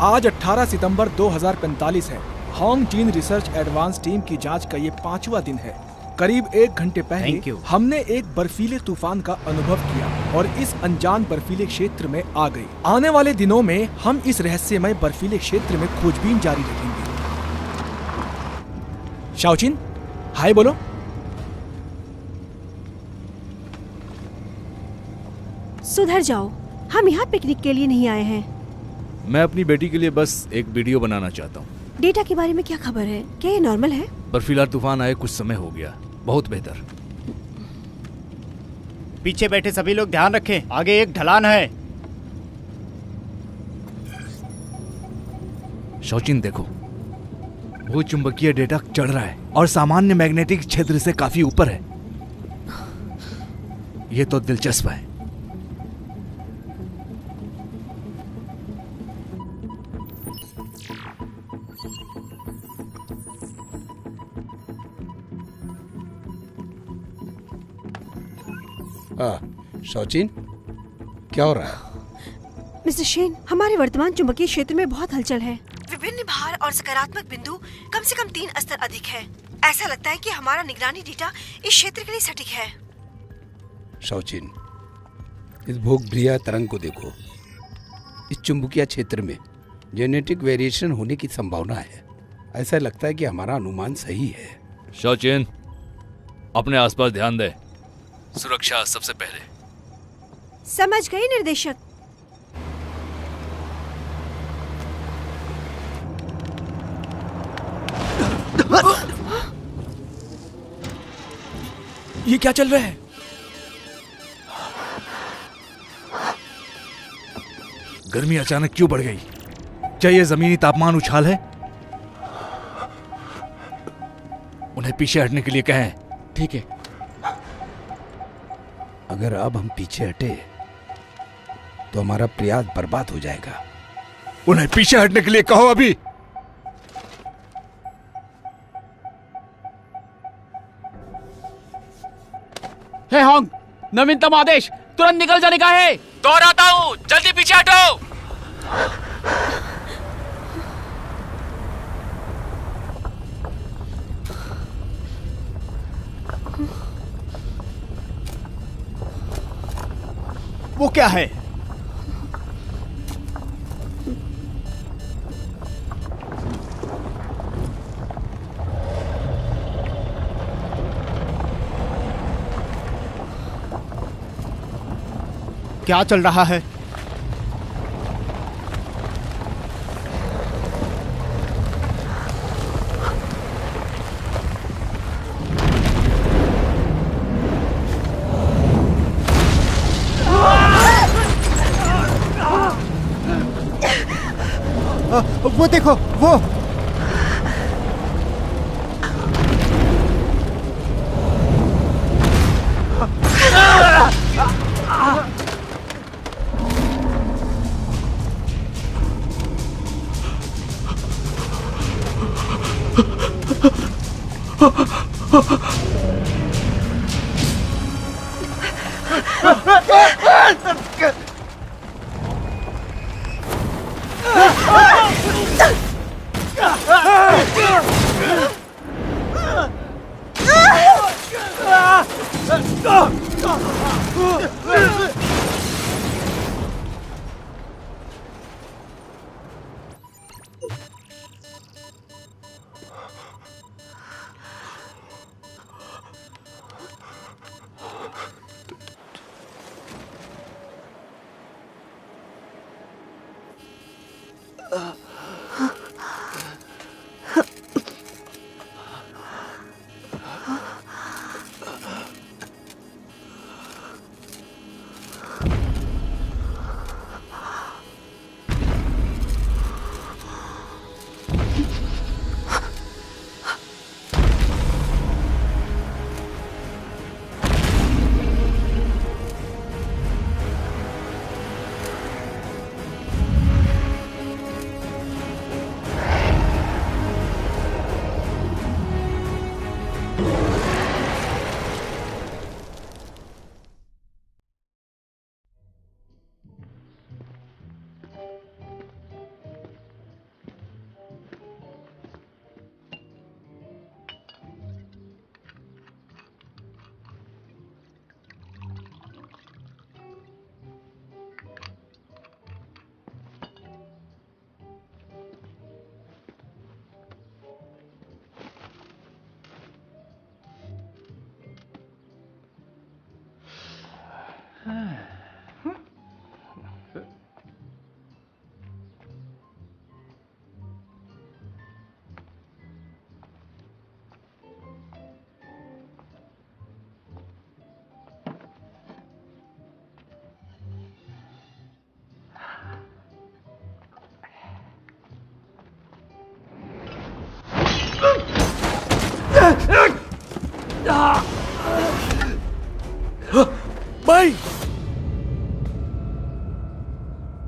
आज 18 सितंबर 2045 है। Hong gene research advance team की जांच का ये 5वां दिन है। करीब 1 घंटे पहले हमने एक बर्फीले तूफान का अनुभव किया और इस अनजान बर्फीले क्षेत्र में आ गए। आने वाले दिनों में हम इस रहस्यमय बर्फीले क्षेत्र में खोजबीन जारी रखेंगे। शाओचिन, हाय बोलो। सुधर जाओ, हम यहाँ पिकनिक के लिए नहीं आए हैं। मैं अपनी बेटी के लिए बस एक वीडियो बनाना चाहता हूँ। डेटा के बारे में क्या खबर है? क्या ये नॉर्मल है? बर्फीला तूफान आए कुछ समय हो गया। बहुत बेहतर। पीछे बैठे सभी लोग ध्यान रखें, आगे एक ढलान है। शौचिन देखो, वो चुंबकीय डेटा चढ़ रहा है और सामान्य मैग्नेटिक क्षेत्र से काफी ऊपर है। ये तो दिलचस्प है। शौचिन, क्या हो रहा है? मिस्टर शेन, हमारे वर्तमान चुंबकीय क्षेत्र में बहुत हलचल है। विभिन्न भार और सकारात्मक बिंदु कम से कम 3 स्तर अधिक है। ऐसा लगता है कि हमारा निगरानी डेटा इस क्षेत्र के लिए सटीक है। शौचिन, इस भूगर्भीय तरंग को देखो। इस चुंबकीय क्षेत्र में जेनेटिक वेरिएशन होने की संभावना है। ऐसा लगता है कि हमारा अनुमान सही है। शौचिन, अपने आसपास ध्यान दे। सुरक्षा सबसे पहले। समझ गई निर्देशक। ये क्या चल रहा है? गर्मी अचानक क्यों बढ़ गई? क्या ये जमीनी तापमान उछाल है? उन्हें पीछे हटने के लिए कहें। ठीक है। अगर अब हम पीछे हटे तो हमारा प्रयास बर्बाद हो जाएगा। उन्हें पीछे हटने के लिए कहो अभी। हे होंग, नवीनतम आदेश तुरंत निकल जाने का है। दोहराता हूं, जल्दी पीछे हटो। वो क्या है? क्या चल रहा है? वो देखो, वो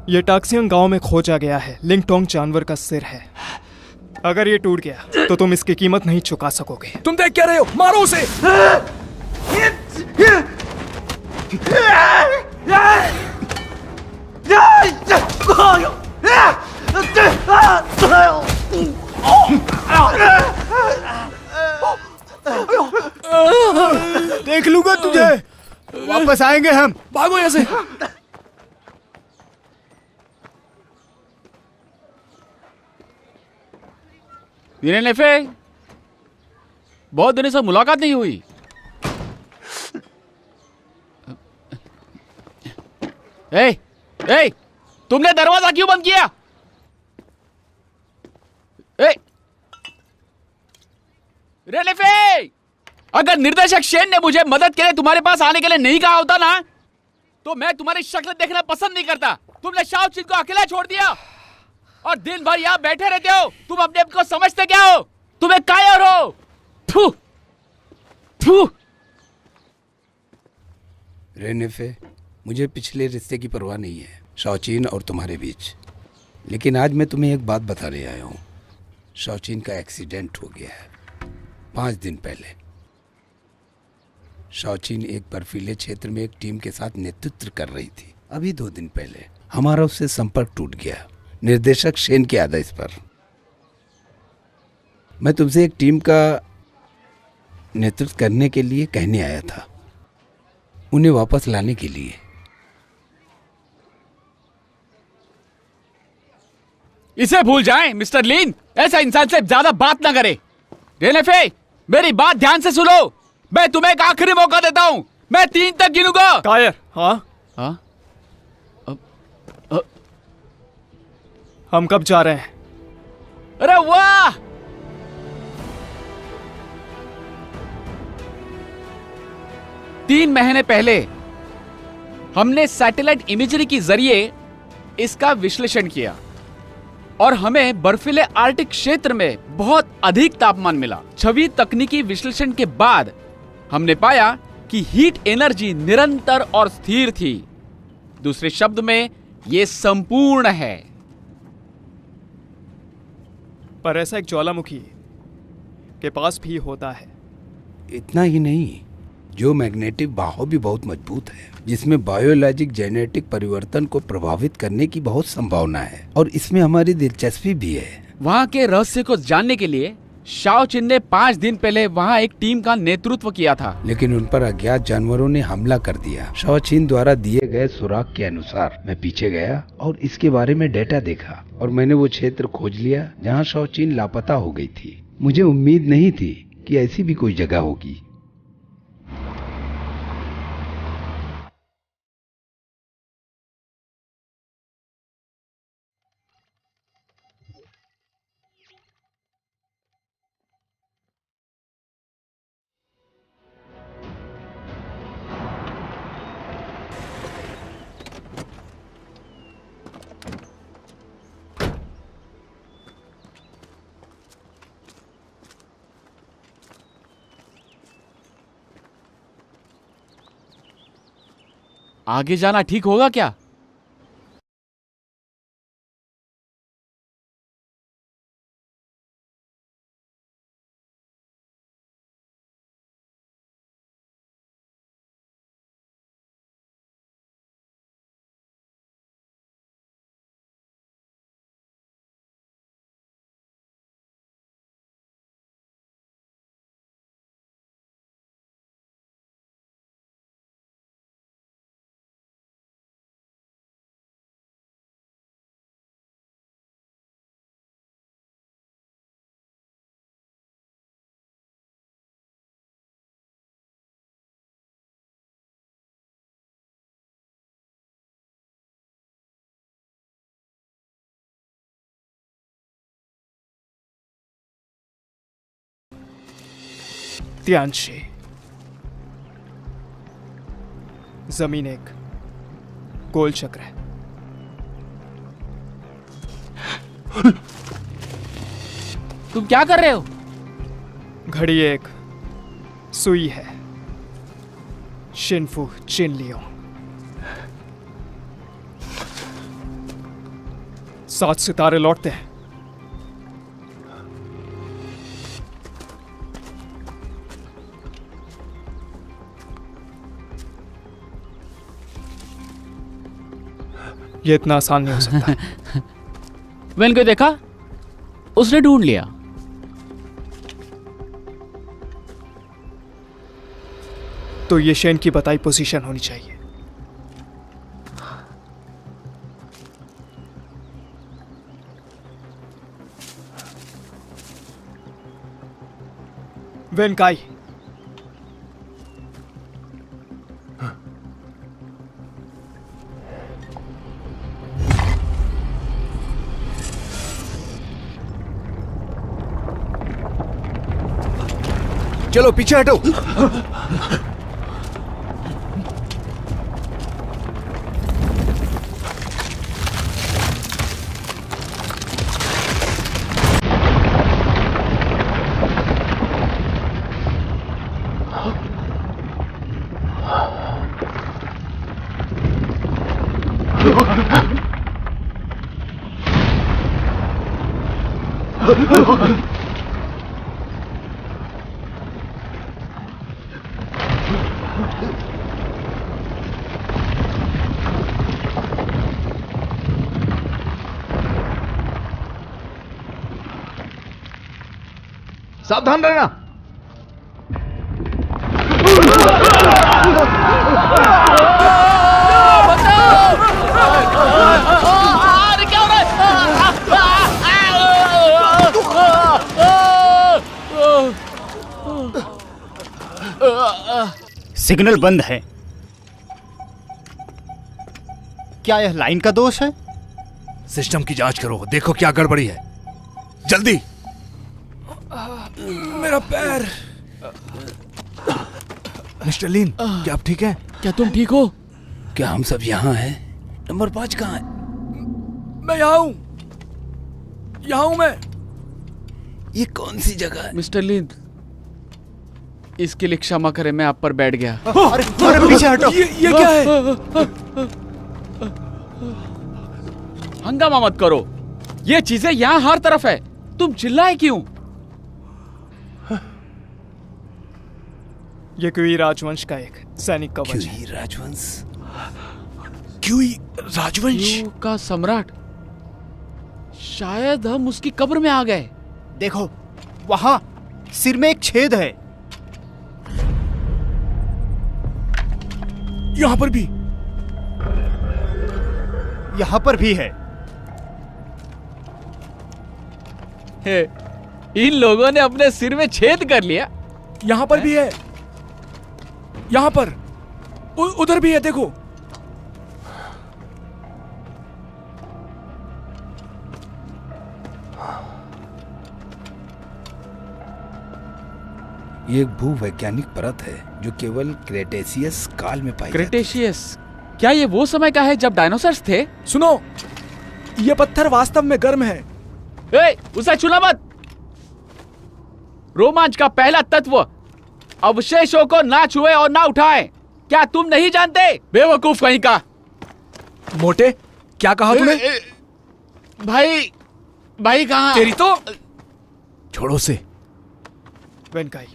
ये टाक्सियन गांव में खोजा गया है। लिंगटोंग जानवर का सिर है। अगर ये टूट गया तो तुम इसकी कीमत नहीं चुका सकोगे। तुम देख क्या रहे हो? मारो उसे। देख लूंगा तुझे। वापस आएंगे हम। भागो यहाँ से। नेफे, बहुत दिनों से मुलाकात नहीं हुई। ए, तुमने दरवाजा क्यों बंद किया? नेफे, अगर निर्देशक शेन ने मुझे मदद के लिए तुम्हारे पास आने के लिए नहीं कहा होता ना, तो मैं तुम्हारी शक्ल देखना पसंद नहीं करता। तुमने शाओ चिन को अकेला छोड़ दिया और दिन भर यहाँ बैठे रहते हो। तुम अपने आप को समझते क्या हो? तुम एक कायर हो। थू, थू। रेनेफे, मुझे पिछले रिश्ते की परवाह नहीं है शाओचिन और तुम्हारे बीच, लेकिन आज मैं तुम्हें एक बात बताने आया हूँ। शाओचिन का एक्सीडेंट हो गया है 5 दिन पहले। शाओचिन एक बर्फीले क्षेत्र में एक टीम के साथ नेतृत्व कर रही थी। अभी 2 दिन पहले हमारा उससे संपर्क टूट गया, निर्देशक शेन के आदेश पर। मैं तुमसे एक टीम का नेतृत्व करने के लिए कहने आया था, उन्हें वापस लाने के लिए। इसे भूल जाएं, मिस्टर लिन। ऐसा इंसान से ज्यादा बात ना करे। रेनेफे, मेरी बात ध्यान से सुनो। मैं तुम्हें एक आखिरी मौका देता हूं। मैं 3 तक गिनूंगा। कायर, हाँ? हम कब जा रहे हैं? अरे वाह! तीन महीने पहले हमने सैटेलाइट इमेजरी के जरिए इसका विश्लेषण किया और हमें बर्फीले आर्कटिक क्षेत्र में बहुत अधिक तापमान मिला। छवि तकनीकी विश्लेषण के बाद हमने पाया कि हीट एनर्जी निरंतर और स्थिर थी। दूसरे शब्द में, यह संपूर्ण है। पर ऐसा एक ज्वालामुखी के पास भी होता है। इतना ही नहीं, जो मैग्नेटिक बहाव भी बहुत मजबूत है, जिसमें बायोलॉजिक जेनेटिक परिवर्तन को प्रभावित करने की बहुत संभावना है और इसमें हमारी दिलचस्पी भी है। वहाँ के रहस्य को जानने के लिए शाओ चिन ने 5 दिन पहले वहाँ एक टीम का नेतृत्व किया था, लेकिन उन पर अज्ञात जानवरों ने हमला कर दिया। शाओ चिन द्वारा दिए गए सुराग के अनुसार मैं पीछे गया और इसके बारे में डेटा देखा और मैंने वो क्षेत्र खोज लिया जहाँ शाओ चिन लापता हो गई थी। मुझे उम्मीद नहीं थी कि ऐसी भी कोई जगह होगी। आगे जाना ठीक होगा क्या? तियानशी, जमीन एक गोल चक्र है। तुम क्या कर रहे हो? घड़ी एक सुई है। शिनफू चिन लियो। 7 सितारे लौटते हैं। ये इतना आसान नहीं हो सकता। वेन को देखा, उसने ढूंढ लिया। तो ये शेन की बताई पोजीशन होनी चाहिए। वेनकाई, चलो पीछे हटो। सावधान रहना। क्या हो रहा है? सिग्नल बंद है। क्या यह लाइन का दोष है? सिस्टम की जांच करो, देखो क्या गड़बड़ी है। जल्दी। मेरा पैर। मिस्टर लीन, क्या आप ठीक हैं? क्या तुम ठीक हो? क्या हम सब यहाँ हैं? नंबर 5 कहाँ है? मैं यहाँ हूँ, यहाँ हूँ मैं। ये कौन सी जगह है? मिस्टर लिन, इसके लिए क्षमा करें, मैं आप पर बैठ गया। अरे पीछे हटो। ये क्या है? हंगामा मत करो, ये चीजें यहाँ हर तरफ है, तुम चिल्लाए क्यों? ये क्यूई राजवंश का एक सैनिक कवच है। क्यूई राजवंश? क्यूई राजवंश? क्यू का सम्राट? शायद हम उसकी कब्र में आ गए। देखो, वहां सिर में एक छेद है। यहाँ पर भी? यहां पर भी है। इन लोगों ने अपने सिर में छेद कर लिया। यहाँ पर भी है, यहाँ पर, उधर भी है, देखो। ये एक भूवैज्ञानिक परत है जो केवल क्रेटेशियस काल में पाई जाती है। क्रेटेशियस? क्या ये वो समय का है जब डायनासोर्स थे? सुनो, ये पत्थर वास्तव में गर्म है। उसे छूना मत। रोमांच का पहला तत्व अवशेषों को ना छुए और ना उठाए। क्या तुम नहीं जानते? बेवकूफ कहीं का। मोटे, क्या कहा तूने? भाई कहाँ? तेरी तो। छोड़ो से। वेनकाई,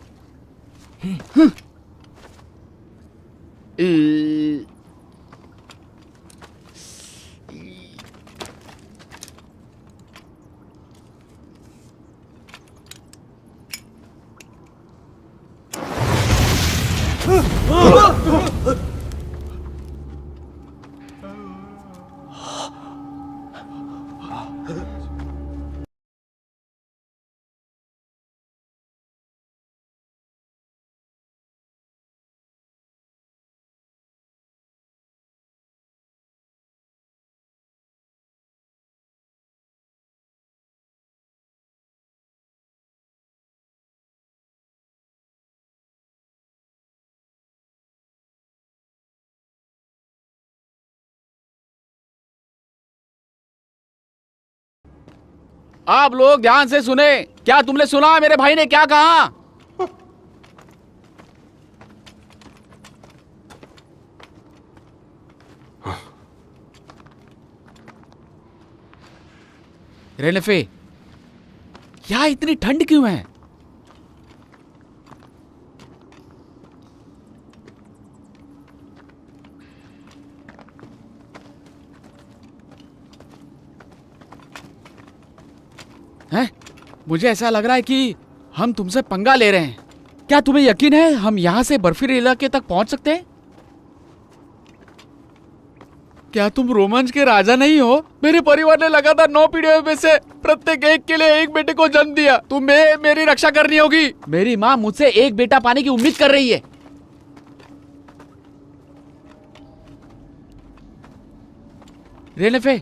आप लोग ध्यान से सुने। क्या तुमने सुना मेरे भाई ने क्या कहा? रेनेफे, यहाँ इतनी ठंड क्यों है? हैं? मुझे ऐसा लग रहा है कि हम तुमसे पंगा ले रहे हैं। क्या तुम्हें यकीन है हम यहाँ से बर्फीले इलाके तक पहुंच सकते हैं? क्या तुम रोमांच के राजा नहीं हो? मेरे परिवार ने लगातार 9 पीढ़ियों में से प्रत्येक एक के लिए एक बेटे को जन्म दिया। तुम्हें मेरी रक्षा करनी होगी। मेरी माँ मुझसे एक बेटा पाने की उम्मीद कर रही है। रेनेफे,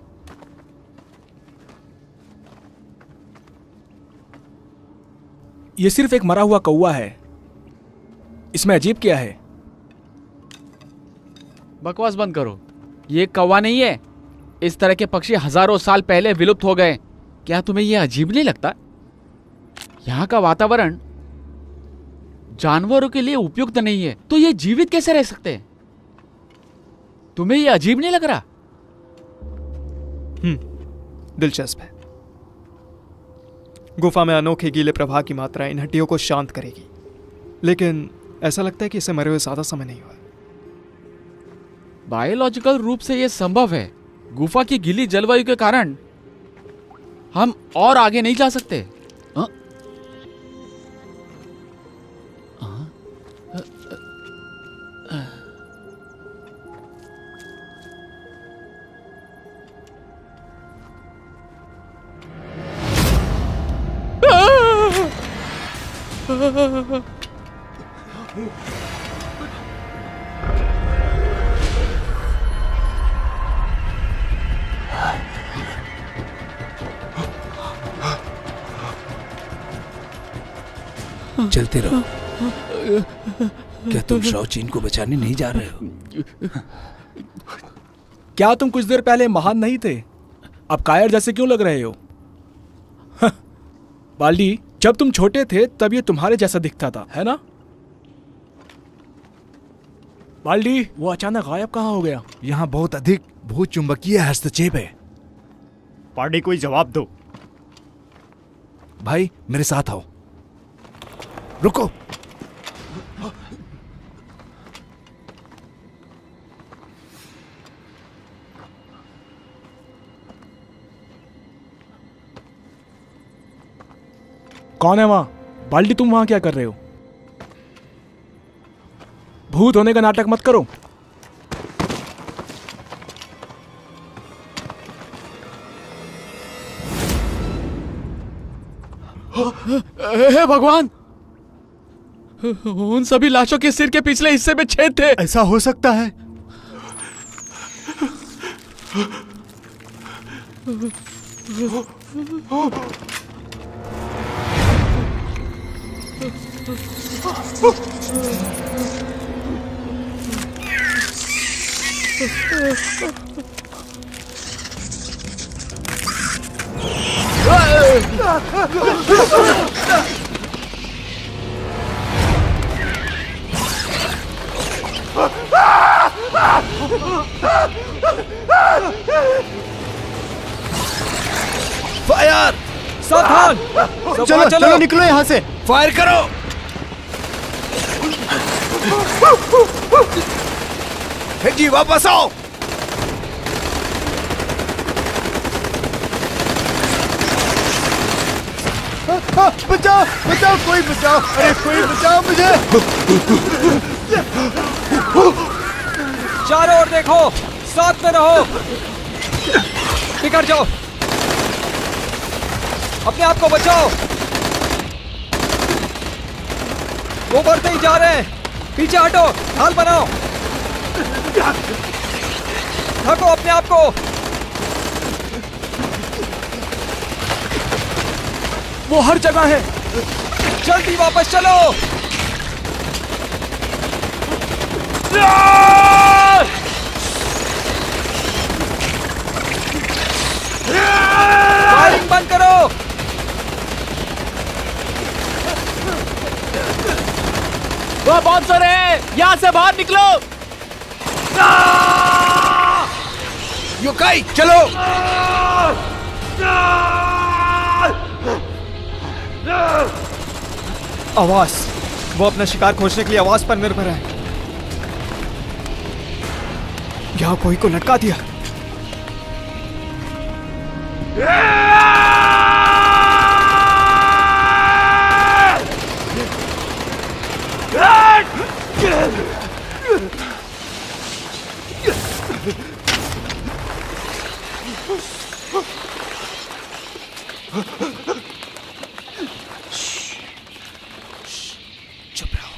ये सिर्फ एक मरा हुआ कौवा है, इसमें अजीब क्या है? बकवास बंद करो। ये कौवा नहीं है। इस तरह के पक्षी हजारों साल पहले विलुप्त हो गए। क्या तुम्हें यह अजीब नहीं लगता? यहाँ का वातावरण जानवरों के लिए उपयुक्त नहीं है, तो ये जीवित कैसे रह सकते हैं? तुम्हें यह अजीब नहीं लग रहा? दिलचस्प है। गुफा में अनोखे गीले प्रवाह की मात्रा इन हड्डियों को शांत करेगी, लेकिन ऐसा लगता है कि इसे मरे हुए ज्यादा समय नहीं हुआ। बायोलॉजिकल रूप से यह संभव है। गुफा की गीली जलवायु के कारण हम और आगे नहीं जा सकते। चलते रहो। क्या तुम शाओचिन को बचाने नहीं जा रहे हो? क्या तुम कुछ देर पहले महान नहीं थे? अब कायर जैसे क्यों लग रहे हो? बाल्डी, जब तुम छोटे थे तब ये तुम्हारे जैसा दिखता था, है ना? बाल्डी, वो अचानक गायब कहाँ हो गया? यहाँ बहुत अधिक भूचुंबकीय हस्तक्षेप है। पार्टी, कोई जवाब दो। भाई मेरे साथ आओ। रुको। कौन है वहां? बाल्डी, तुम वहां क्या कर रहे हो? भूत होने का नाटक मत करो। हे भगवान, उन सभी लाशों के सिर के पिछले हिस्से में छेद थे। ऐसा हो सकता है? फायर! सावधान! चलो चलो निकलो यहाँ से। फायर करो! हेजी, वापस आओ! बचाओ बचाओ, कोई बचाओ! अरे कोई बचाओ मुझे! चारों ओर देखो, साथ में रहो, बिगड़ जाओ, अपने आप को बचाओ। वो बढ़ते ही जा रहे हैं, पीछे हटो, ढाल बनाओ, ढको अपने आप को। वो हर जगह है, जल्दी वापस चलो। फायरिंग बंद करो। वो बाउंसर है, यहाँ से बाहर निकलो। योकाई, चलो! आवाज, वो अपना शिकार खोजने के लिए आवाज पर निर्भर है। यहाँ कोई को लटका दिया। चुप रहो।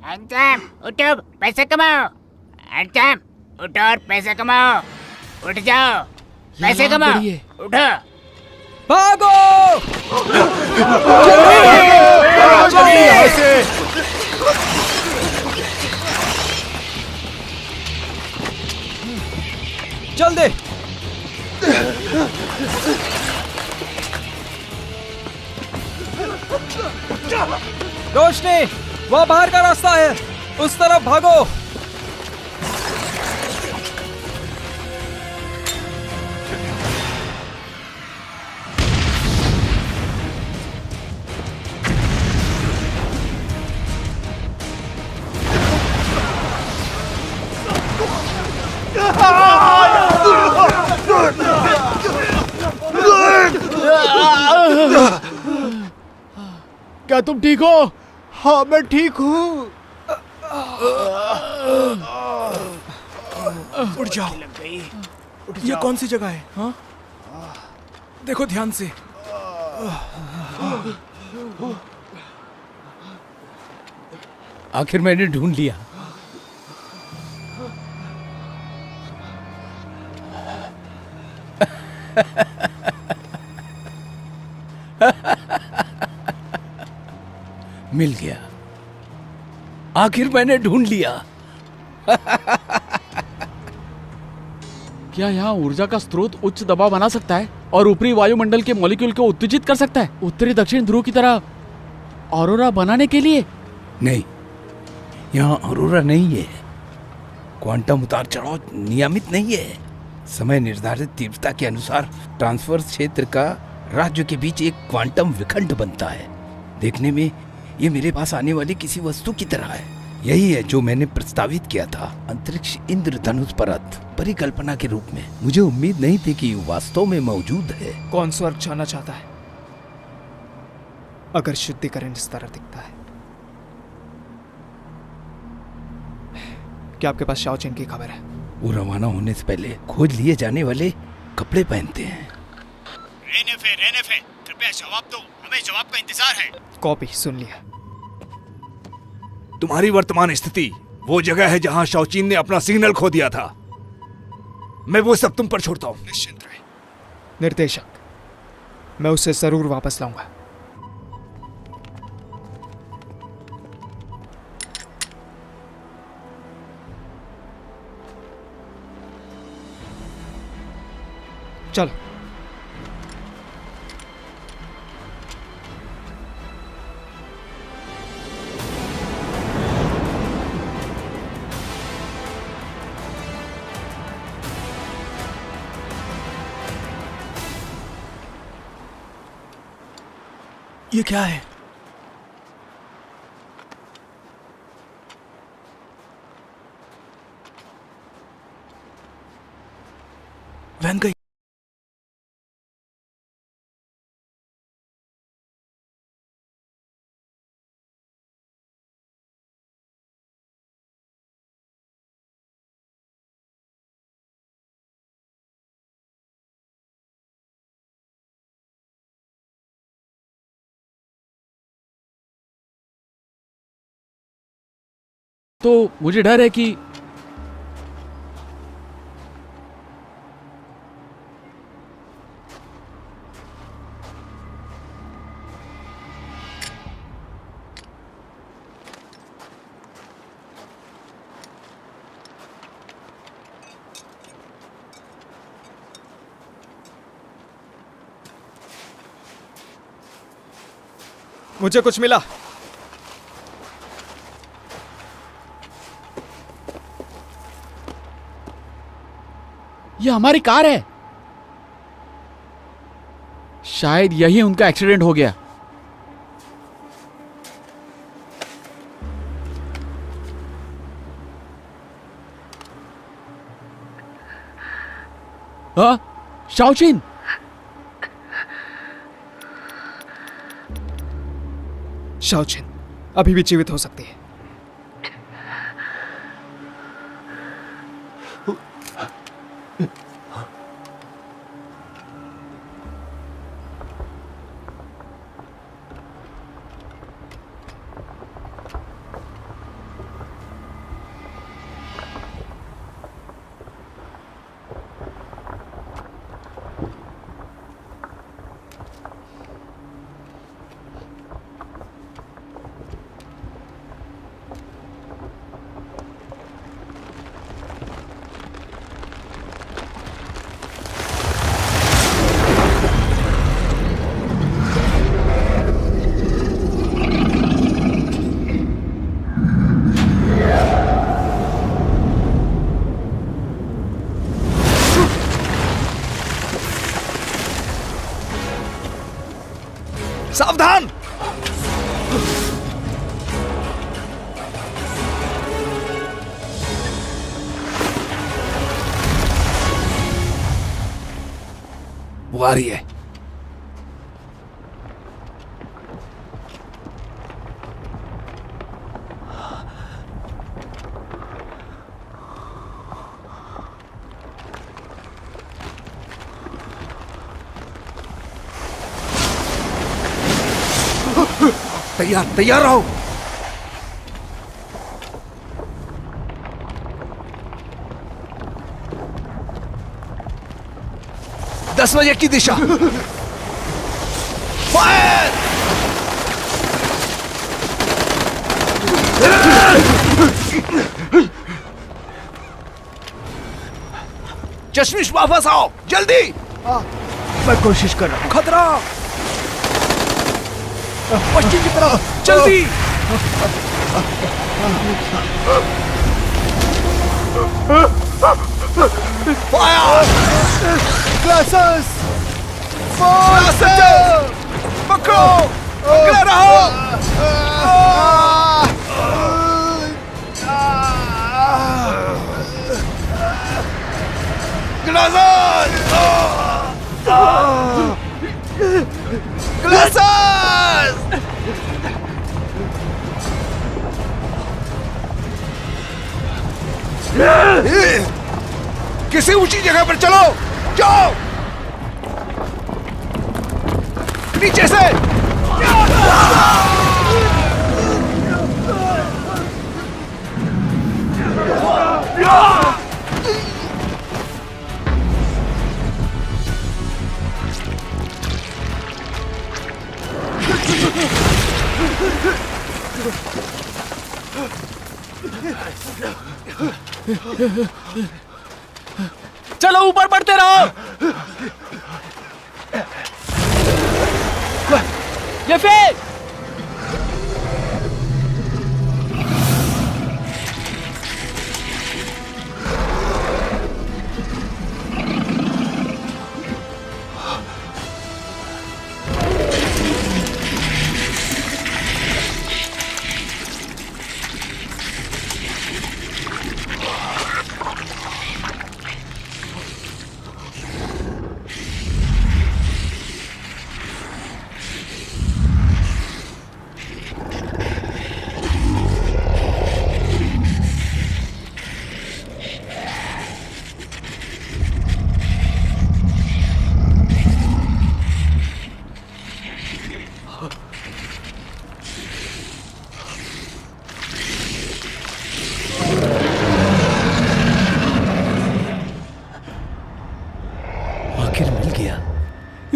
अंजाम, उठो, पैसे कमाओ। अंजाम, उठो और पैसे कमाओ। उठ जाओ, पैसे कमाओ, उठो। भागो! चल दे। रोशनी, वहाँ बाहर का रास्ता है, उस तरफ भागो। क्या तुम ठीक हो? हाँ मैं ठीक हूँ। उठ जाओ। ये कौन सी जगह है? हाँ? देखो ध्यान से। आखिर मैंने ढूंढ लिया। मिल गया। आखिर मैंने ढूंढ लिया। क्या यहाँ ऊर्जा का स्रोत उच्च दबाव बना सकता है और ऊपरी वायुमंडल के मॉलिक्यूल को उत्तेजित कर सकता है, उत्तरी दक्षिण ध्रुव की तरह ऑरोरा बनाने के लिए? नहीं, यहाँ ऑरोरा नहीं है। क्वांटम उतार चढ़ाव नियमित नहीं है। समय निर्धारित तीव्रता के अनुसार ट्रांसवर्स क्षेत्र का राज्य के बीच एक क्वांटम विखंड बनता है। देखने में ये मेरे पास आने वाली किसी वस्तु की तरह है। यही है जो मैंने प्रस्तावित किया था, अंतरिक्ष इंद्रधनुष परत परिकल्पना के रूप में। मुझे उम्मीद नहीं थी कि वास्तव में मौजूद है। कौन स्वर्ग जाना चाहता है अगर शुद्धिकरण इस तरह दिखता है? क्या आपके पास शाओचिन की खबर है? वो रवाना होने से पहले खोज लिए जाने वाले कपड़े पहनते हैं। रेनेफे, कृपया जवाब दो, हमें जवाब का इंतजार है। कॉपी सुन लिया। तुम्हारी वर्तमान स्थिति वो जगह है जहां शाओचिन ने अपना सिग्नल खो दिया था। मैं वो सब तुम पर छोड़ता हूं। निश्चिंत रहे निर्देशक, मैं उसे जरूर वापस लाऊंगा। चलो। ये क्या है? वैन गई। तो मुझे डर है कि मुझे कुछ मिला। ये हमारी कार है। शायद यही उनका एक्सीडेंट हो गया। हाँ, शाओचिन। शाओचिन अभी भी जीवित हो सकती है। सावधान! वो आ रही है। तैयार तैयार रहो। दस बजे की दिशा। फायर! चश्मिश वापस आओ जल्दी। मैं कोशिश कर रहा हूं। खतरा पश्चिम की तरफ जल्दी। फायर! ग्लासेस! पकड़ो! पकड़े रहो! ग्लासेस! ग्लासेस! किसी ऊंची जगह पर चलो। जाओ नीचे से। चलो ऊपर बढ़ते रहो। ये फिर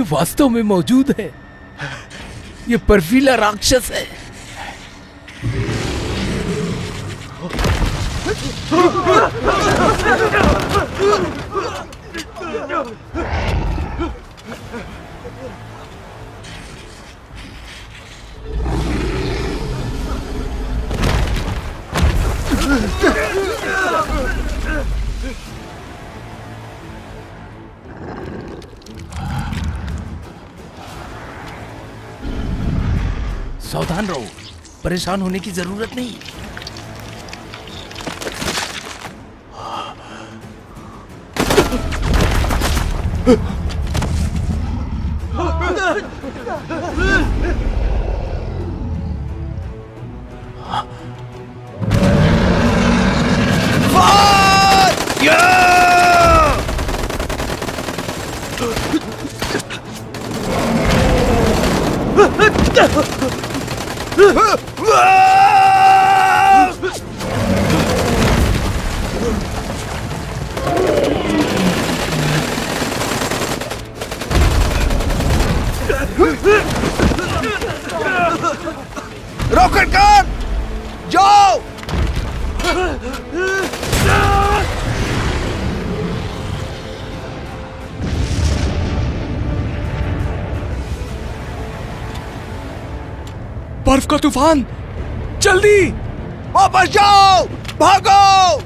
ये वास्तव में मौजूद है। ये बर्फीला राक्षस है। सावधान रहो, परेशान होने की जरूरत नहीं। रॉकेट कार जाओ। बर्फ का तूफान, जल्दी वापस जाओ, भागो।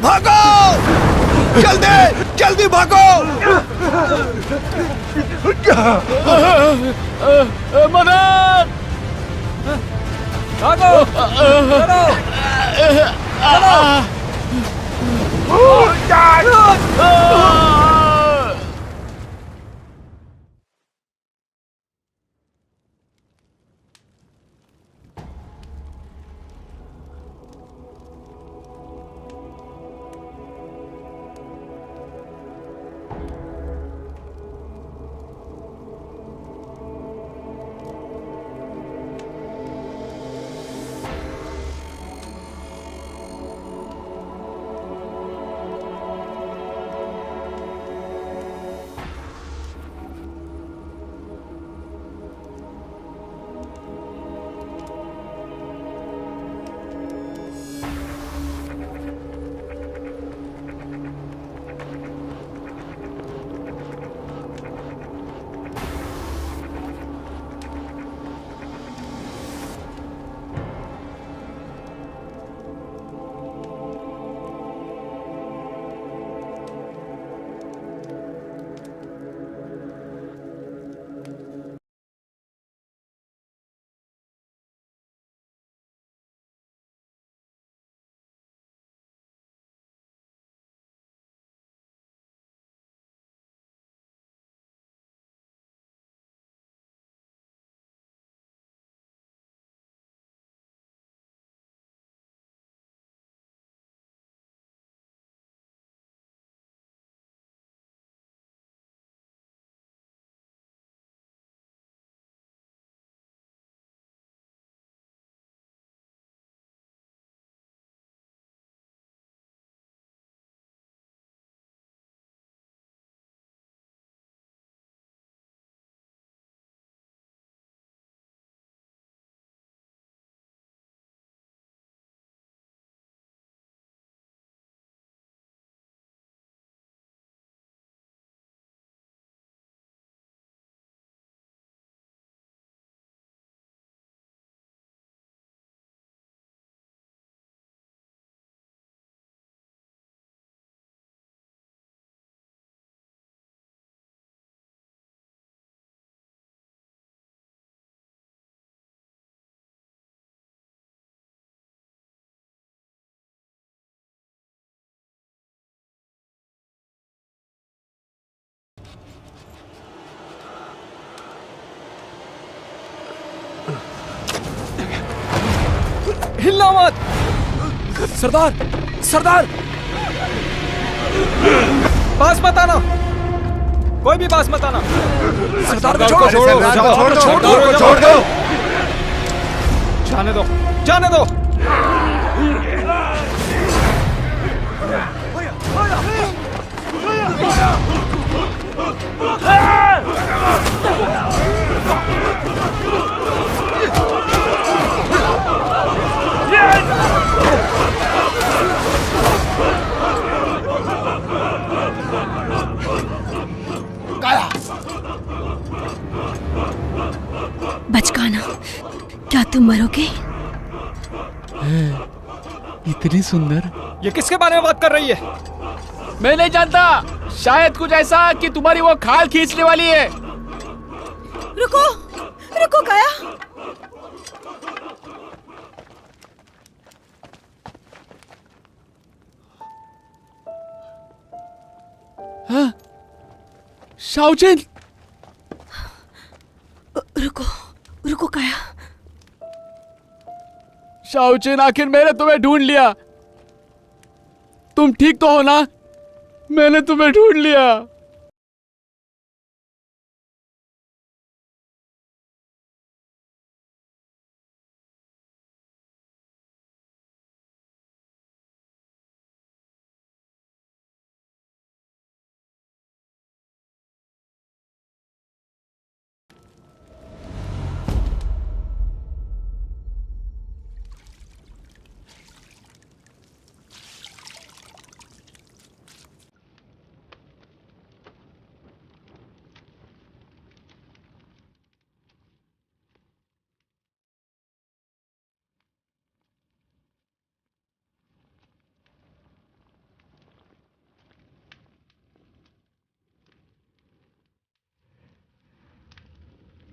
भागो, जल्दी जल्दी भागो। मदद! भागो, चलो, हिलना मत। सरदार, सरदार, पास मत आना, कोई भी पास मत आना। सरदार को छोड़ो, छोड़ दो। जाने दो, जाने दो। बचकाना, क्या तुम मरोगे? इतनी सुंदर। ये किसके बारे में बात कर रही है? मैं नहीं जानता, शायद कुछ ऐसा कि तुम्हारी वो खाल खींचने वाली है। रुको, रुको काया। हाँ? शाओजिन! रुको, रुको काया। शाओजिन, आखिर मैंने तुम्हें ढूंढ लिया। तुम ठीक तो हो ना? मैंने तुम्हें ढूंढ लिया।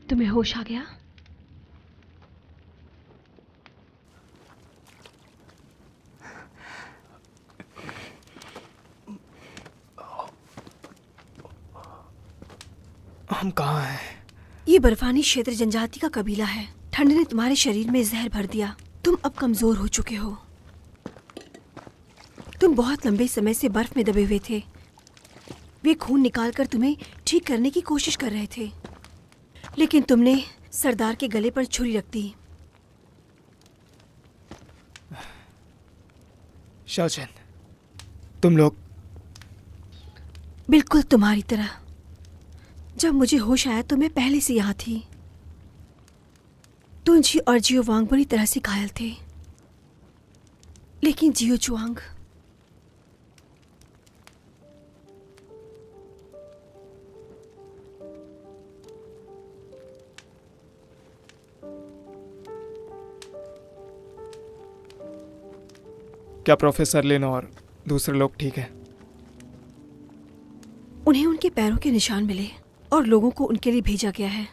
तुम्हें होश आ गया? हम कहाँ हैं? ये बर्फानी क्षेत्र जनजाति का कबीला है। ठंड ने तुम्हारे शरीर में जहर भर दिया। तुम अब कमजोर हो चुके हो। तुम बहुत लंबे समय से बर्फ में दबे हुए थे। वे खून निकालकर तुम्हें ठीक करने की कोशिश कर रहे थे, लेकिन तुमने सरदार के गले पर छुरी रख दी। शाओजिन, तुम लोग बिल्कुल तुम्हारी तरह। जब मुझे होश आया तो मैं पहले से यहाँ थी। तुंजी और जियो वांग बुरी तरह से घायल थे, लेकिन जियो चुआंग क्या प्रोफेसर लिन और दूसरे लोग ठीक हैं? उन्हें उनके पैरों के निशान मिले और लोगों को उनके लिए भेजा गया है।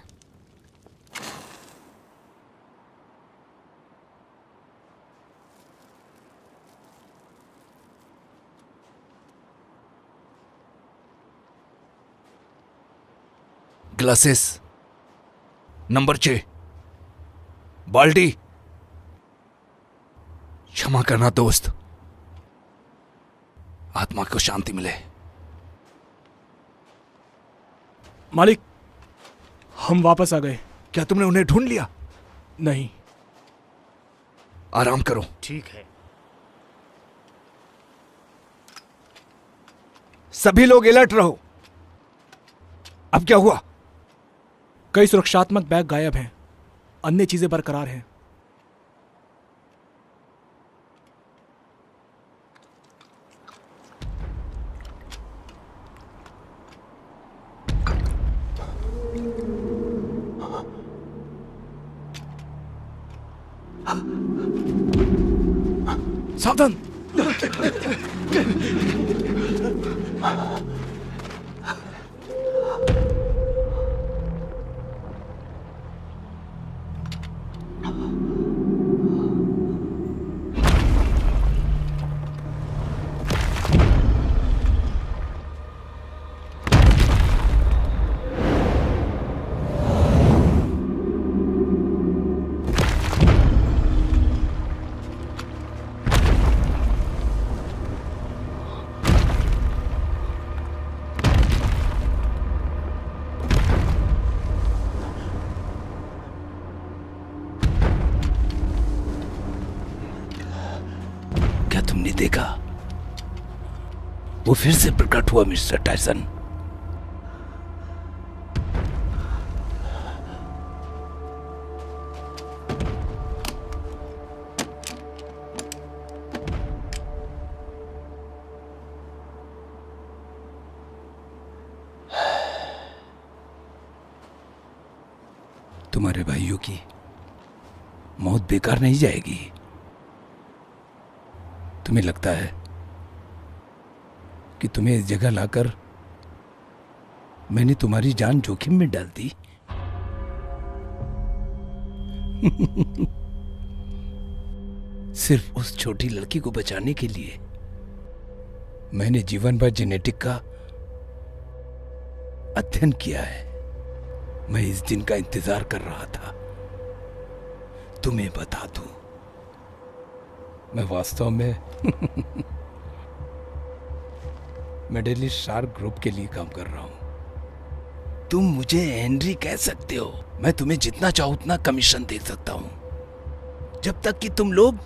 ग्लासेस नंबर 6, बाल्टी। क्षमा करना दोस्त, आत्मा को शांति मिले। मालिक, हम वापस आ गए। क्या तुमने उन्हें ढूंढ लिया? नहीं। आराम करो। ठीक है। सभी लोग अलर्ट रहो। अब क्या हुआ? कई सुरक्षात्मक बैग गायब हैं, अन्य चीजें बरकरार हैं। सावधान। क्या तुमने देखा? वो फिर से प्रकट हुआ मिस्टर टायसन। तुम्हारे भाइयों की मौत बेकार नहीं जाएगी। तुम्हें लगता है कि तुम्हें इस जगह लाकर मैंने तुम्हारी जान जोखिम में डाल दी? सिर्फ उस छोटी लड़की को बचाने के लिए मैंने जीवन भर जेनेटिक का अध्ययन किया है। मैं इस दिन का इंतजार कर रहा था। तुम्हें बता दूं, मैं वास्तव में मेडलिस्ट शार्क ग्रुप के लिए काम कर रहा हूं। तुम मुझे हेनरी कह सकते हो। मैं तुम्हें जितना चाहो उतना कमीशन दे सकता हूं, जब तक कि तुम लोग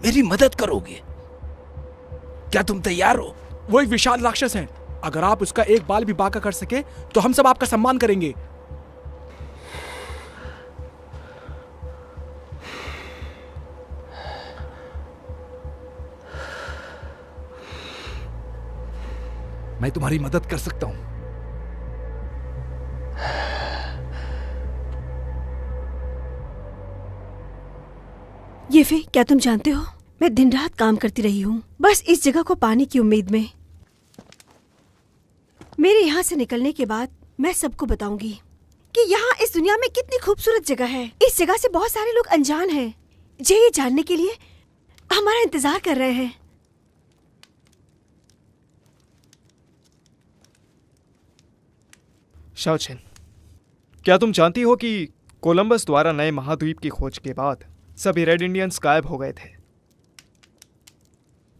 मेरी मदद करोगे। क्या तुम तैयार हो? वो एक विशाल राक्षस है। अगर आप उसका एक बाल भी बांका कर सके तो हम सब आपका सम्मान करेंगे। मैं तुम्हारी मदद कर सकता हूं। येफे, क्या तुम जानते हो, मैं दिन रात काम करती रही हूँ बस इस जगह को पाने की उम्मीद में। मेरे यहाँ से निकलने के बाद मैं सबको बताऊंगी कि यहाँ इस दुनिया में कितनी खूबसूरत जगह है। इस जगह से बहुत सारे लोग अनजान हैं, जो ये जानने के लिए हमारा इंतजार कर रहे हैं। शाओचिन, क्या तुम जानती हो कि कोलंबस द्वारा नए महाद्वीप की खोज के बाद सभी रेड इंडियंस गायब हो गए थे?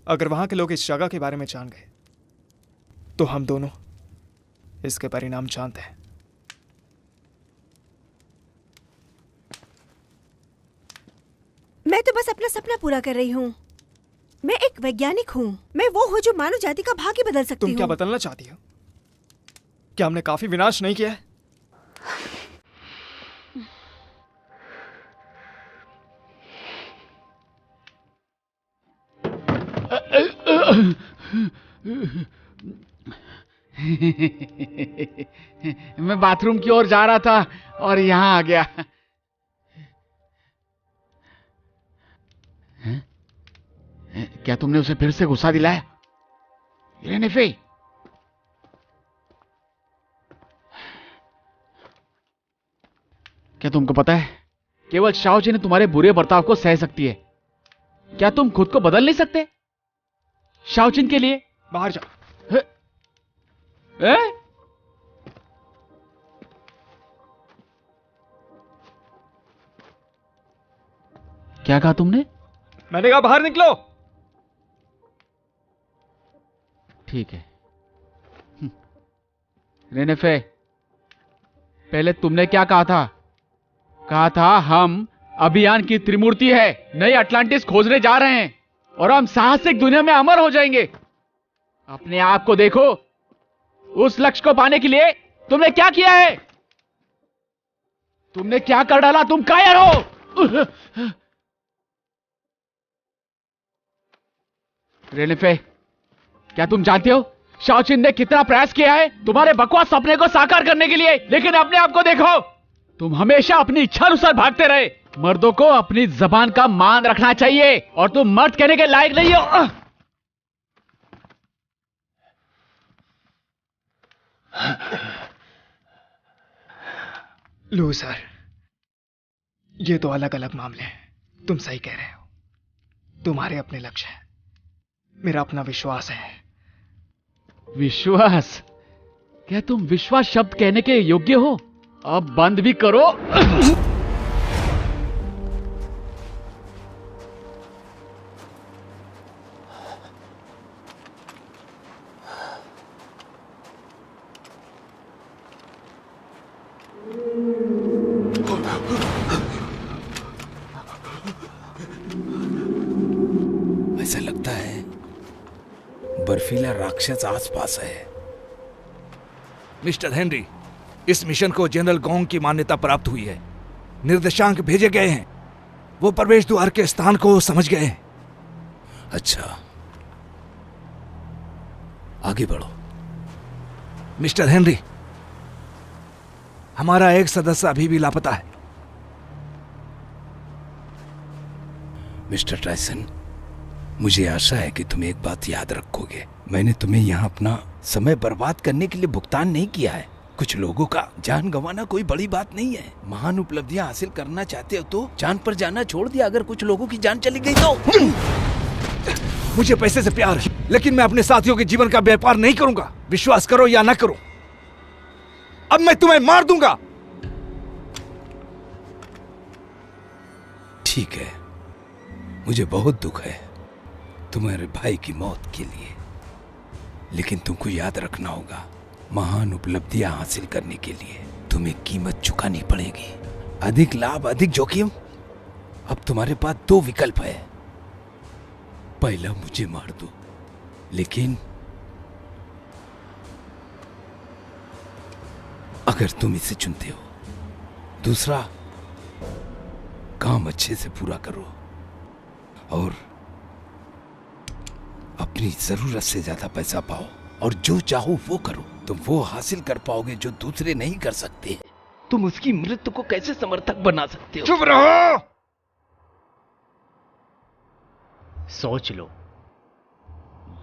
अगर वहां के लोग इस जगह के बारे में जान गए तो हम दोनों इसके परिणाम जानते हैं। मैं तो बस अपना सपना पूरा कर रही हूँ। मैं एक वैज्ञानिक हूँ। मैं वो हूँ जो मानव जाति का भाग्य बदल सकती हूँ। तुम क्या बदलना चाहती हो? क्या हमने काफी विनाश नहीं किया है? मैं बाथरूम की ओर जा रहा था और यहां आ गया। क्या तुमने उसे फिर से गुस्सा दिलाया? रेनेफे, क्या तुमको पता है केवल शाओची ने तुम्हारे बुरे बर्ताव को सह सकती है। क्या तुम खुद को बदल नहीं सकते शाओचिन के लिए? बाहर जाओ। क्या कहा तुमने? मैंने कहा बाहर निकलो। ठीक है। रेनेफे, पहले तुमने क्या कहा था? कहा था हम अभियान की त्रिमूर्ति है, नई अटलांटिस खोजने जा रहे हैं और हम साहसिक दुनिया में अमर हो जाएंगे। अपने आप को देखो, उस लक्ष्य को पाने के लिए तुमने क्या किया है? तुमने क्या कर डाला? तुम कायर हो। रेनेफे, क्या तुम जानते हो शाओचिन ने कितना प्रयास किया है तुम्हारे बकवास सपने को साकार करने के लिए, लेकिन अपने आप को देखो, तुम हमेशा अपनी इच्छा अनुसार भागते रहे। मर्दों को अपनी जबान का मान रखना चाहिए और तुम मर्द कहने के लायक नहीं हो। लूजर, ये तो अलग अलग मामले हैं। तुम सही कह रहे हो। तुम्हारे अपने लक्ष्य हैं, मेरा अपना विश्वास है। विश्वास? क्या तुम विश्वास शब्द कहने के योग्य हो? अब बंद भी करो। ऐसा लगता है बर्फीला राक्षस आसपास है। मिस्टर हेनरी, इस मिशन को जनरल गोंग की मान्यता प्राप्त हुई है। निर्देशांक भेजे गए हैं। वो प्रवेश द्वार के स्थान को समझ गए हैं। अच्छा, आगे बढ़ो। मिस्टर हेनरी, हमारा एक सदस्य अभी भी लापता है। मिस्टर टायसन, मुझे आशा है कि तुम एक बात याद रखोगे। मैंने तुम्हें यहाँ अपना समय बर्बाद करने के लिए भुगतान नहीं किया है। कुछ लोगों का जान गंवाना कोई बड़ी बात नहीं है। महान उपलब्धियां हासिल करना चाहते हो तो चांद पर जाना छोड़ दिया। अगर कुछ लोगों की जान चली गई तो मुझे पैसे से प्यार है, लेकिन मैं अपने साथियों के जीवन का व्यापार नहीं करूंगा। विश्वास करो या ना करो, अब मैं तुम्हें मार दूंगा। ठीक है, मुझे बहुत दुख है तुम्हारे भाई की मौत के लिए, लेकिन तुमको याद रखना होगा, महान उपलब्धियां हासिल करने के लिए तुम्हें कीमत चुकानी पड़ेगी। अधिक लाभ, अधिक जोखिम। अब तुम्हारे पास दो विकल्प है। पहला, मुझे मार दो, लेकिन अगर तुम इसे चुनते हो, दूसरा, काम अच्छे से पूरा करो और अपनी जरूरत से ज्यादा पैसा पाओ और जो चाहो वो करो। तुम वो हासिल कर पाओगे जो दूसरे नहीं कर सकते। तुम उसकी मृत्यु को कैसे समर्थक बना सकते हो? चुप रहो। सोच लो,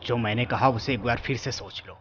जो मैंने कहा उसे एक बार फिर से सोच लो।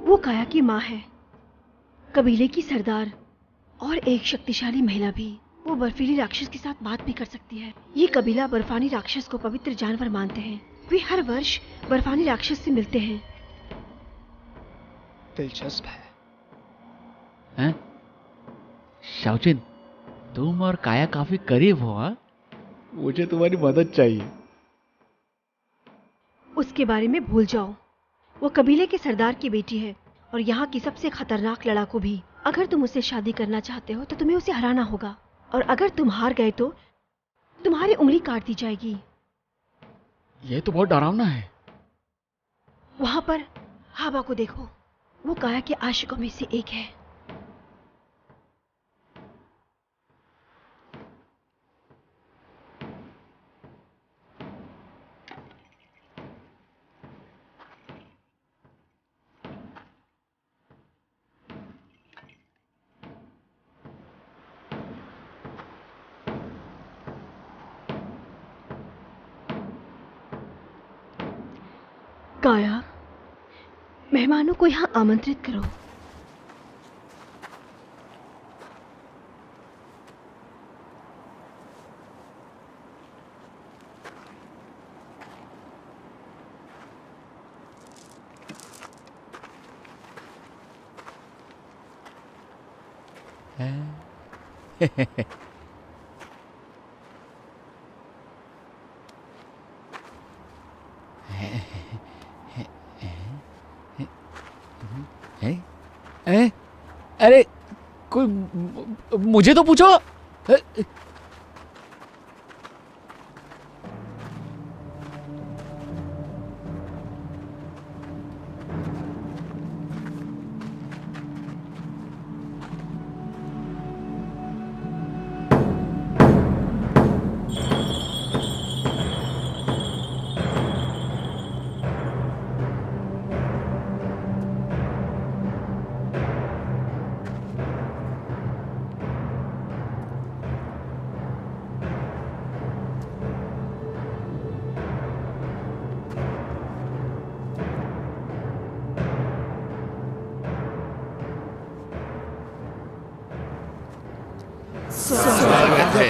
वो काया की माँ है, कबीले की सरदार और एक शक्तिशाली महिला भी। वो बर्फीली राक्षस के साथ बात भी कर सकती है। ये कबीला बर्फानी राक्षस को पवित्र जानवर मानते हैं। वे हर वर्ष बर्फानी राक्षस से मिलते हैं। दिलचस्प है। हैं? शाओचिन, तुम और काया काफी करीब हो। हाँ, मुझे तुम्हारी मदद चाहिए। उसके बारे में भूल जाओ। वो कबीले के सरदार की बेटी है और यहाँ की सबसे खतरनाक लड़ाकू भी। अगर तुम उससे शादी करना चाहते हो तो तुम्हें उसे हराना होगा, और अगर तुम हार गए तो तुम्हारी उंगली काट दी जाएगी। ये तो बहुत डरावना है। वहां पर हाबा को देखो, वो काया के आशिकों में से एक है। काया, मेहमानों को यहाँ आमंत्रित करो। अरे कोई मुझे तो पूछो। स्वागत है।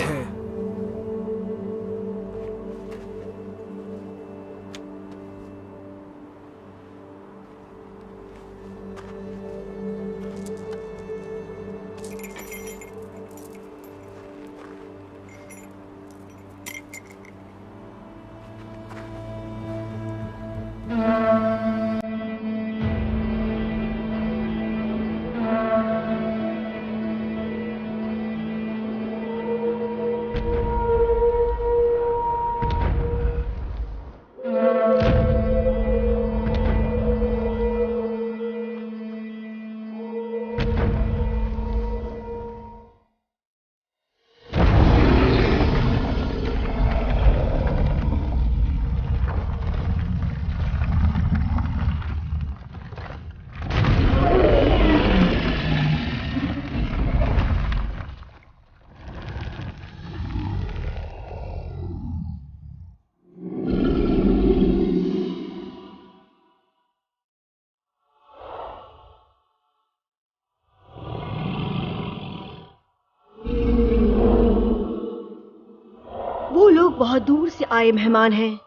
वो लोग बहुत दूर से आए मेहमान हैं।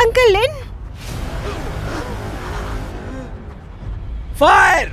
अंकल लिन, फायर!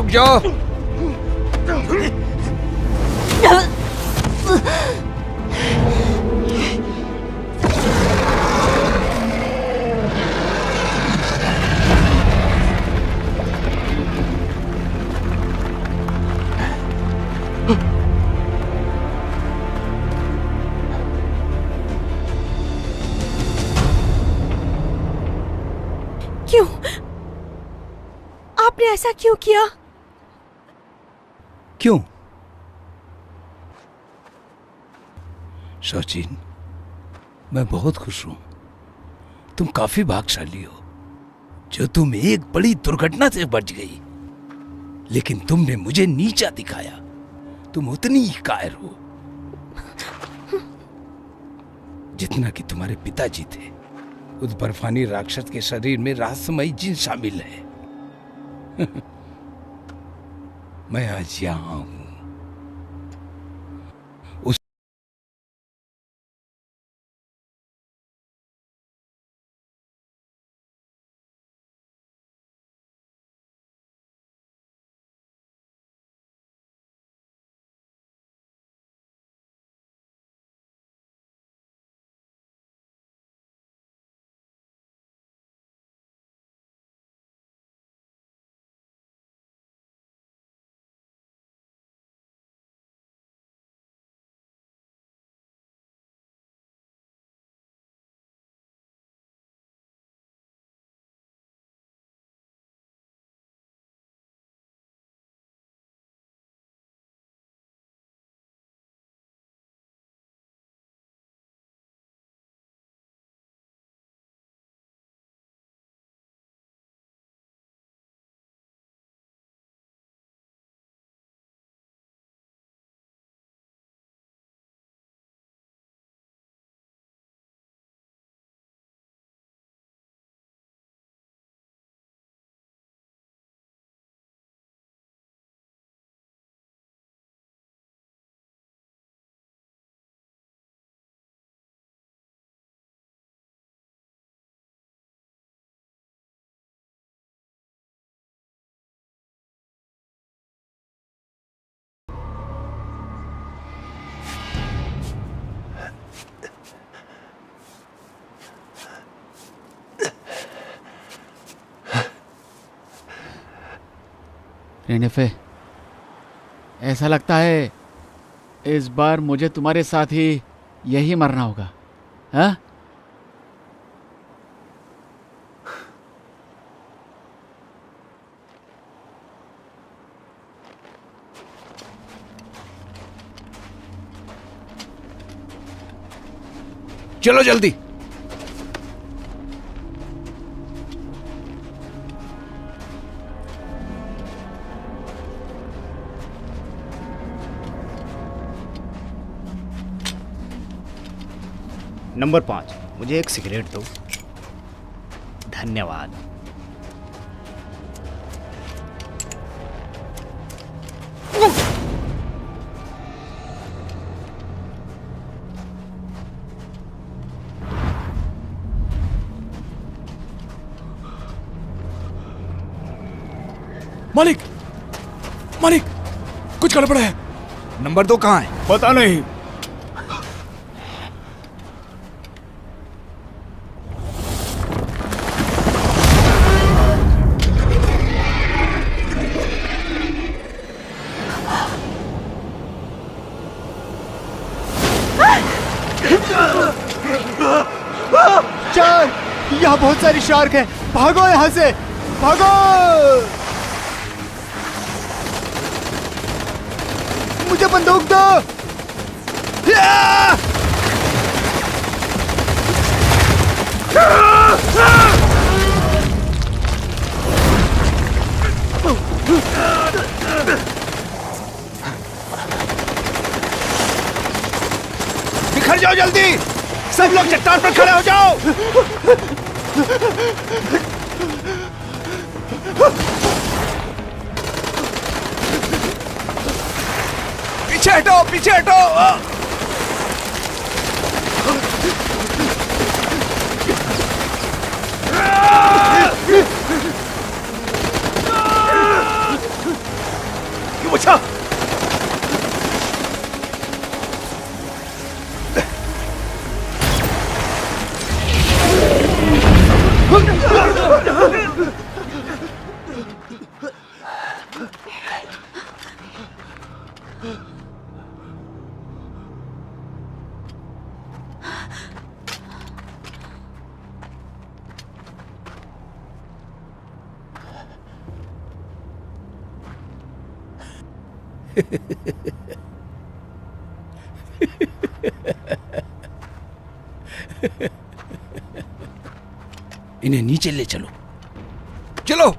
रुक जाओ। क्यों? आपने ऐसा क्यों किया? क्यों? शौचिन, मैं बहुत खुश हूं। तुम काफी भाग्यशाली हो जो तुम एक बड़ी दुर्घटना से बच गई, लेकिन तुमने मुझे नीचा दिखाया। तुम उतनी ही कायर हो जितना कि तुम्हारे पिताजी थे। उस बर्फानी राक्षस के शरीर में रहस्यमयी जिन शामिल है। मैं आज यहां हूं उस रेनेफे, ऐसा लगता है इस बार मुझे तुम्हारे साथ ही यही मरना होगा। हाँ? चलो जल्दी। नंबर 5, मुझे एक सिगरेट दो। धन्यवाद। मालिक, मालिक, कुछ गड़बड़ है। नंबर 2 कहाँ है? पता नहीं। चार, यहाँ बहुत सारी शार्क है। भागो यहाँ से, भागो। मुझे बंदूक दो। बिखर जाओ जल्दी, सब लोग चट्टान पर खड़े हो जाओ। पीछे हटो, पीछे हटो। पूछा? इन्हें नीचे ले चलो। चलो।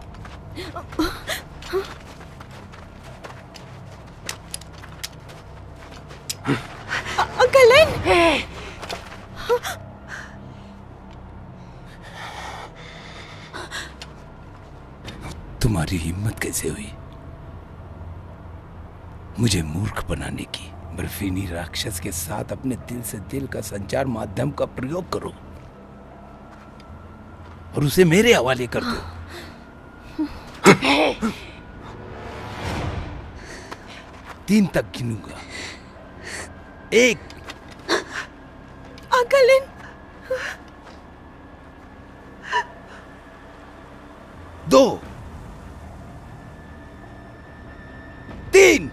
कलन। तुम्हारी हिम्मत कैसे हुई मुझे मूर्ख बनाने की? बर्फीनी राक्षस के साथ अपने दिल से दिल का संचार माध्यम का प्रयोग करो और उसे मेरे हवाले कर दो। 3 तक गिनूंगा। 1। कलन। 2। 3।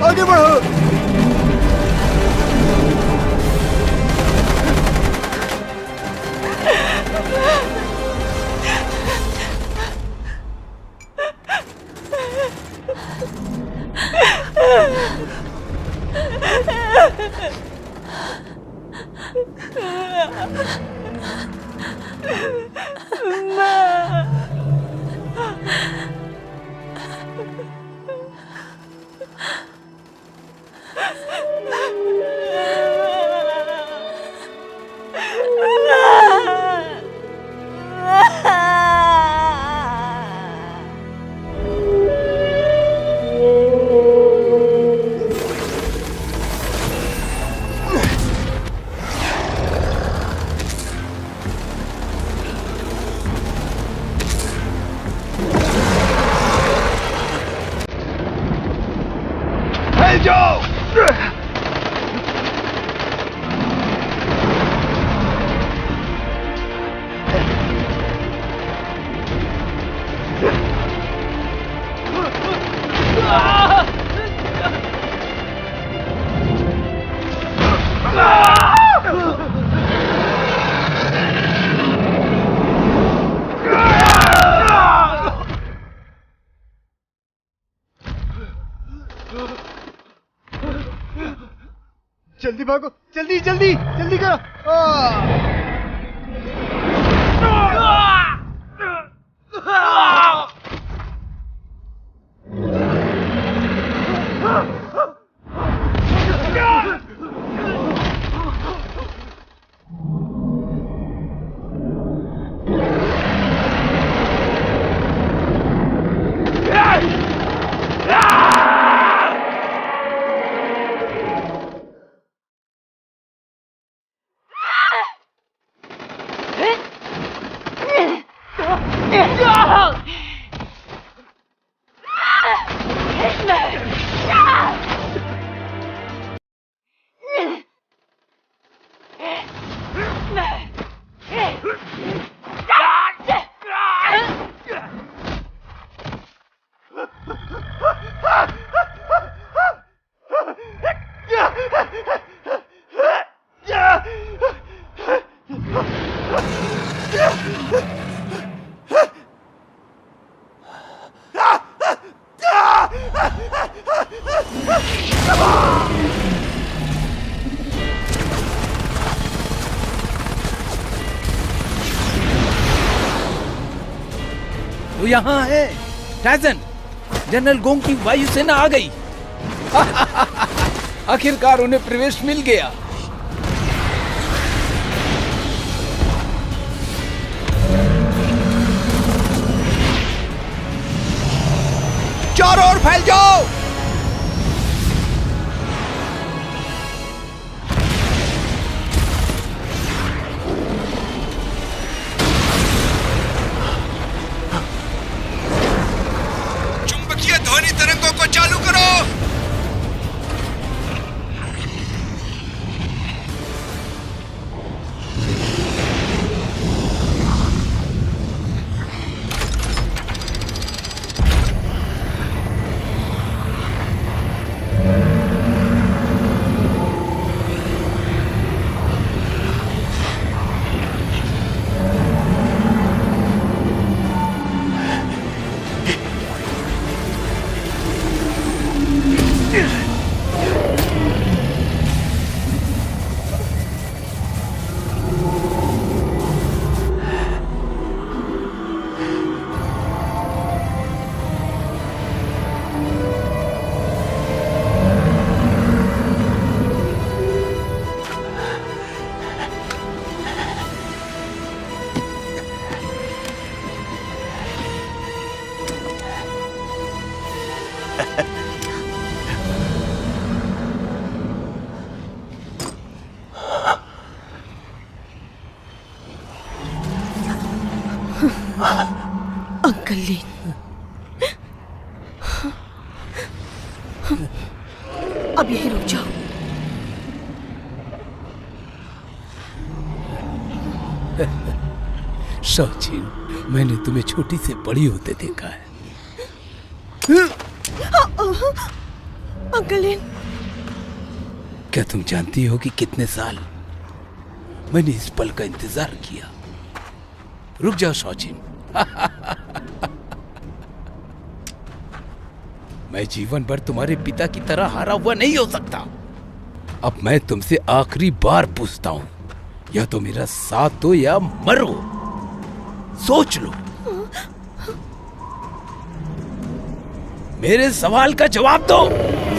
आगे बढ़ो। जल्दी भागो, जल्दी जल्दी जल्दी करो। वो यहाँ है। टाइसन, जनरल गोंग की वायुसेना आ गई। आखिरकार उन्हें प्रवेश मिल गया। चारों ओर फैल जाओ। चुंबकीय ध्वनि तरंगों को चालू करो। अंकल लीन, अब यहीं रुक जाओ। शौचिन, मैंने तुम्हें छोटी से बड़ी होते देखा है। अंकल लीन, क्या तुम जानती हो कि कितने साल मैंने इस पल का इंतजार किया? रुक जाओ शौचिन। मैं जीवन भर तुम्हारे पिता की तरह हारा हुआ नहीं हो सकता। अब मैं तुमसे आखिरी बार पूछता हूं, या तो मेरा साथ दो या मरो। सोच लो। मेरे सवाल का जवाब दो।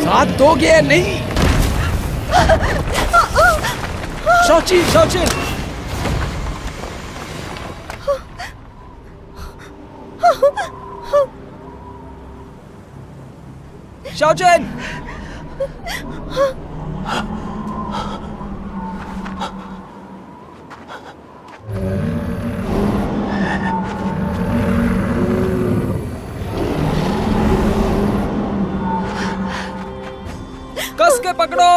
साथ दोगे या नहीं? शौचिन, शौचिन, शौचिन, कस के पकड़ो।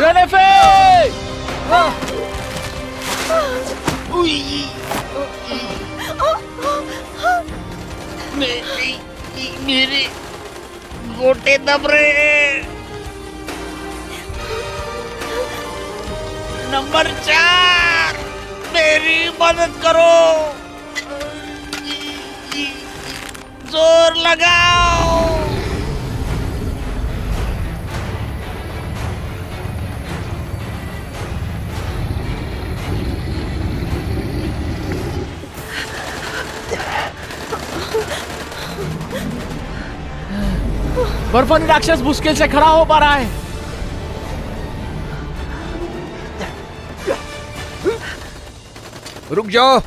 रेनेफे! मेरे गोटे दब रहे हैं। नंबर 4, मेरी मदद करो। जोर लगाओ। बर्फानी राक्षस मुश्किल से खड़ा हो पा रहा है। रुक जाओ।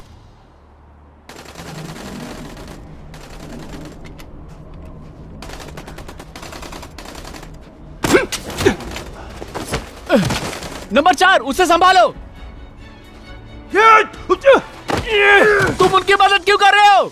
नंबर 4, उसे संभालो। तुम उनकी मदद क्यों कर रहे हो?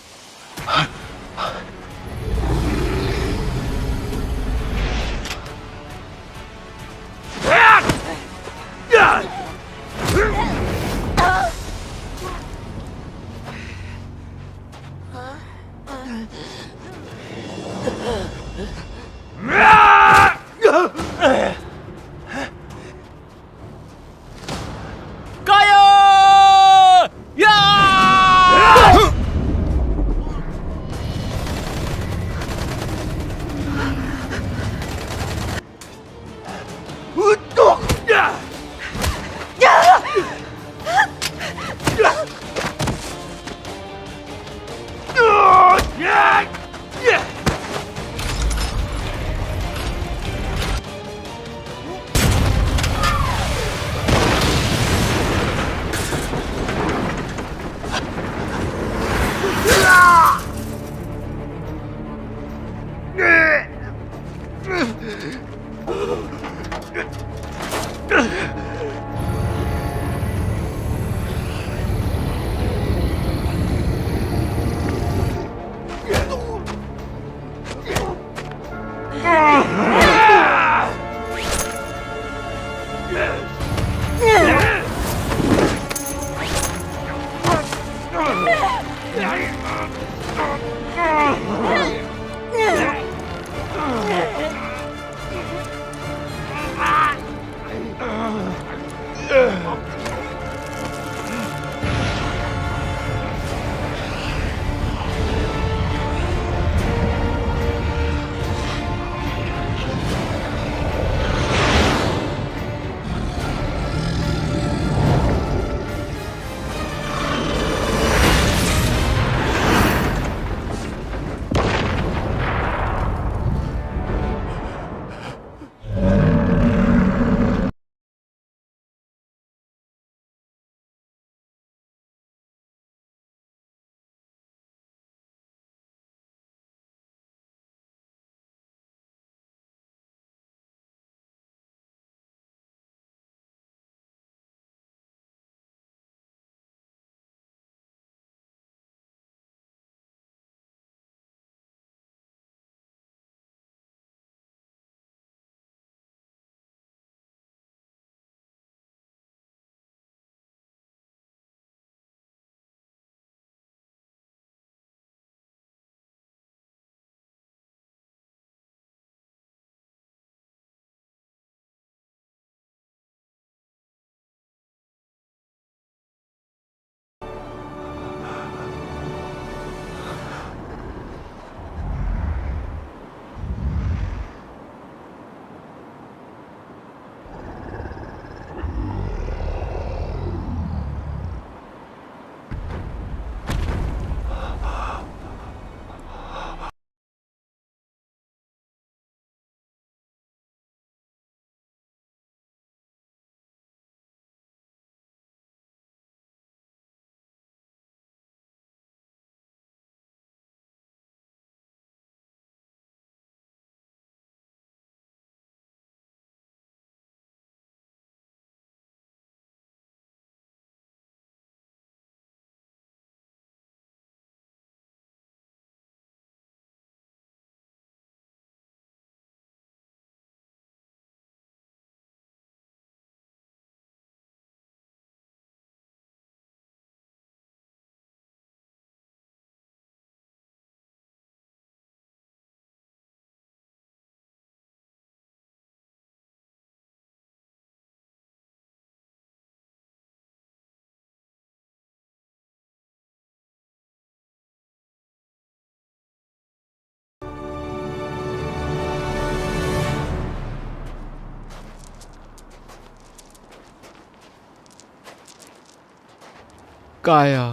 काया,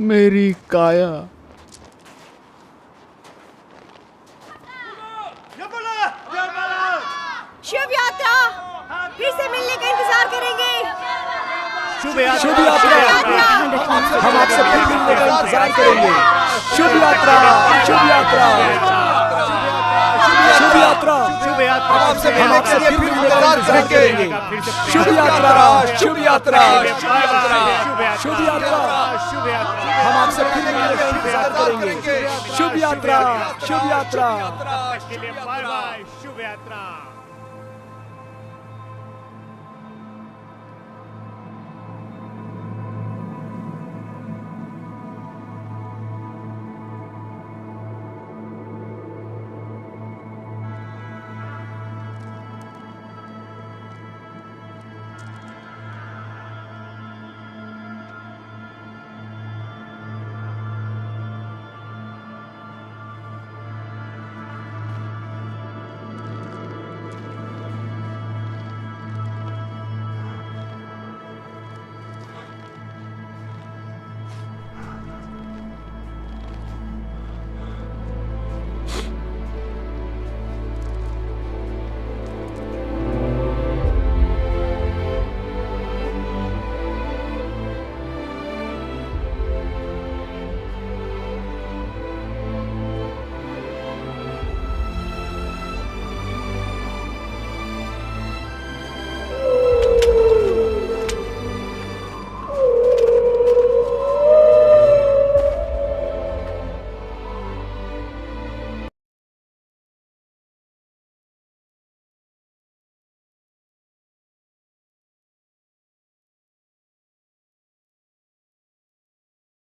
मेरी काया। शुभ यात्रा, फिर से मिलने का इंतजार करेंगे। शुभ यात्रा। शुभ यात्रा। हम आपसे फिर मिलने का इंतजार करेंगे। शुभ यात्रा, शुभ यात्रा, शुभ यात्रा। शुभ यात्रा। हम आपसे फिर मिलने का इंतजार करेंगे। शुभ यात्रा, शुभ यात्रा, शुभ यात्रा। शुभ यात्रा। हम आपसे फिर मिलने का इंतजार करेंगे। शुभ यात्रा, शुभ यात्रा। के लिए बाय बाय। शुभ यात्रा।